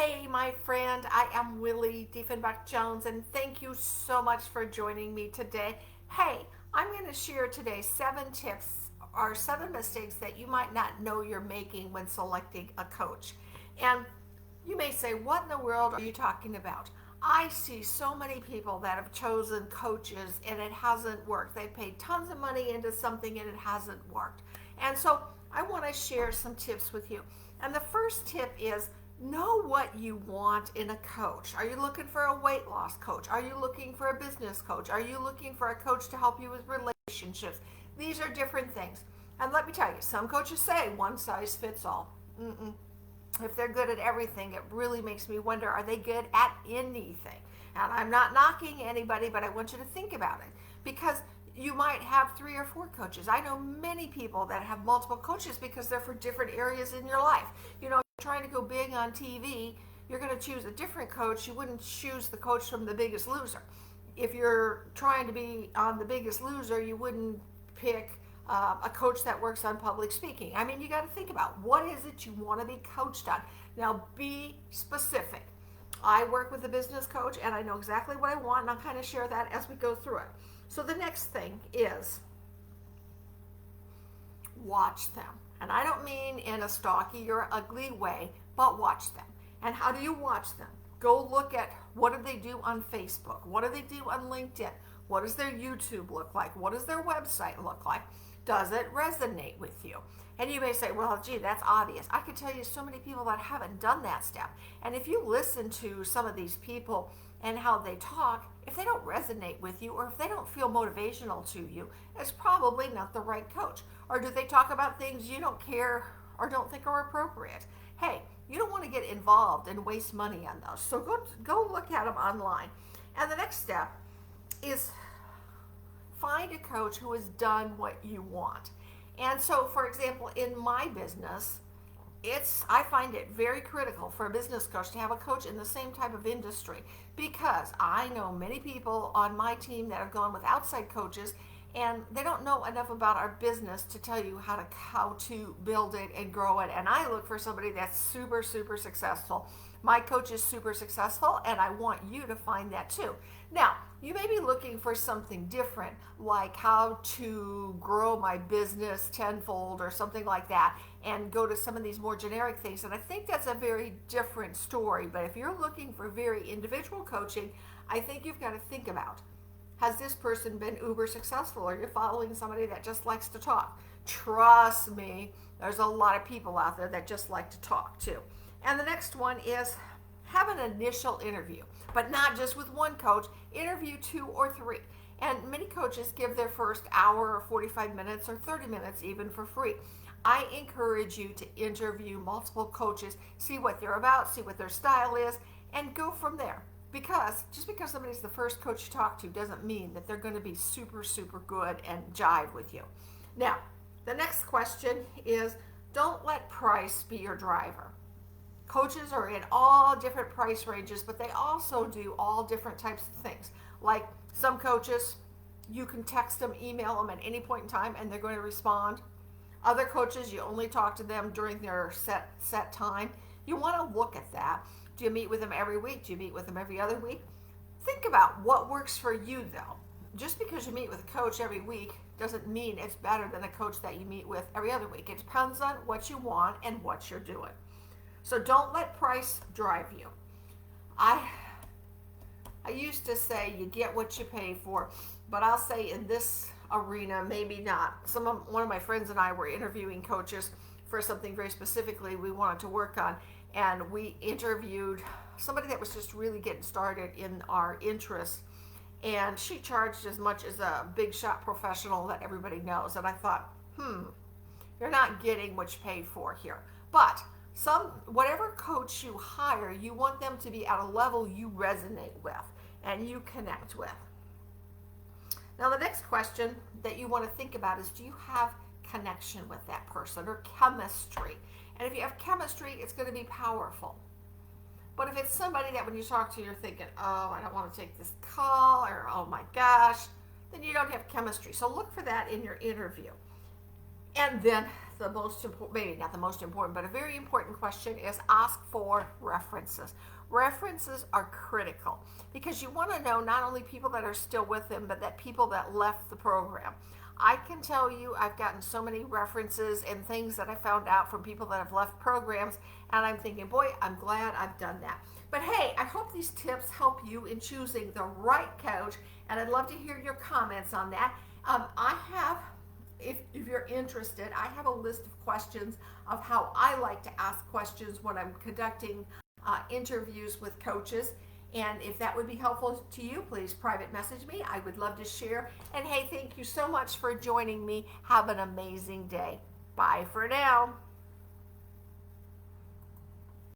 Hey, my friend, I am Willie Diefenbach-Jones, and thank you so much for joining me today. Hey, I'm going to share today 7 tips or 7 mistakes that you might not know you're making when selecting a coach. And you may say, what in the world are you talking about? I see so many people that have chosen coaches and it hasn't worked. They paid tons of money into something and it hasn't worked. And so I want to share some tips with you. And the first tip is know what you want in a coach. Are you looking for a weight loss coach? Are you looking for a business coach? Are you looking for a coach to help you with relationships? These are different things. And let me tell you, some coaches say one size fits all. If they're good at everything, it really makes me wonder, are they good at anything? And I'm not knocking anybody, but I want you to think about it, because you might have 3 or 4 coaches. I know many people that have multiple coaches because they're for different areas in your life. You know, trying to go big on TV, you're going to choose a different coach. You wouldn't choose the coach from The Biggest Loser. If you're trying to be on The Biggest Loser, you wouldn't pick a coach that works on public speaking. I mean, you got to think about what is it you want to be coached on. Now, be specific. I work with a business coach and I know exactly what I want, and I'll kind of share that as we go through it. So the next thing is watch them. And I don't mean in a stalky or ugly way, but watch them. And how do you watch them? Go look at what do they do on Facebook? What do they do on LinkedIn? What does their YouTube look like? What does their website look like? Does it resonate with you? And you may say, well, gee, that's obvious. I could tell you so many people that haven't done that step. And if you listen to some of these people and how they talk, if they don't resonate with you or if they don't feel motivational to you, it's probably not the right coach. Or do they talk about things you don't care or don't think are appropriate? Hey, you don't want to get involved and waste money on those. So go look at them online. And the next step is find a coach who has done what you want. And so, for example, in my business, I find it very critical for a business coach to have a coach in the same type of industry, because I know many people on my team that have gone with outside coaches and they don't know enough about our business to tell you how to build it and grow it. And I look for somebody that's super successful. My coach is super successful, and I want you to find that too. Now, you may be looking for something different, like how to grow my business tenfold or something like that, and go to some of these more generic things. And I think that's a very different story. But if you're looking for very individual coaching, I think you've got to think about, has this person been uber successful? Or you're following somebody that just likes to talk? Trust me, there's a lot of people out there that just like to talk too. And the next one is have an initial interview, but not just with one coach. Interview 2 or 3. And many coaches give their first hour or 45 minutes or 30 minutes even for free. I encourage you to interview multiple coaches, see what they're about, see what their style is, and go from there. Because just because somebody's the first coach you talk to doesn't mean that they're going to be super good and jive with you. Now, the next question is, don't let price be your driver. Coaches are in all different price ranges, but they also do all different types of things. Like some coaches, you can text them, email them at any point in time, and they're going to respond. Other coaches, you only talk to them during their set time. You want to look at that. Do you meet with them every week? Do you meet with them every other week? Think about what works for you, though. Just because you meet with a coach every week doesn't mean it's better than a coach that you meet with every other week. It depends on what you want and what you're doing. So don't let price drive you. I used to say you get what you pay for, but I'll say in this arena, maybe not. One of my friends and I were interviewing coaches for something very specifically we wanted to work on, and we interviewed somebody that was just really getting started in our interest, and she charged as much as a big shot professional that everybody knows. And I thought, you're not getting what you pay for here. But whatever coach you hire, you want them to be at a level you resonate with and you connect with. Now, the next question that you want to think about is, do you have connection with that person, or chemistry? And if you have chemistry, it's going to be powerful. But if it's somebody that when you talk to, you're thinking, oh, I don't want to take this call, or oh my gosh, then you don't have chemistry. So look for that in your interview. And then the most important, maybe not the most important, but a very important question is ask for references. References are critical because you want to know not only people that are still with them, but that people that left the program. I can tell you I've gotten so many references and things that I found out from people that have left programs, and I'm thinking, boy, I'm glad I've done that. But hey, I hope these tips help you in choosing the right coach, and I'd love to hear your comments on that. I have, if you're interested, I have a list of questions of how I like to ask questions when I'm conducting interviews with coaches. And if that would be helpful to you, please private message me. I would love to share. And hey, thank you so much for joining me. Have an amazing day. Bye for now.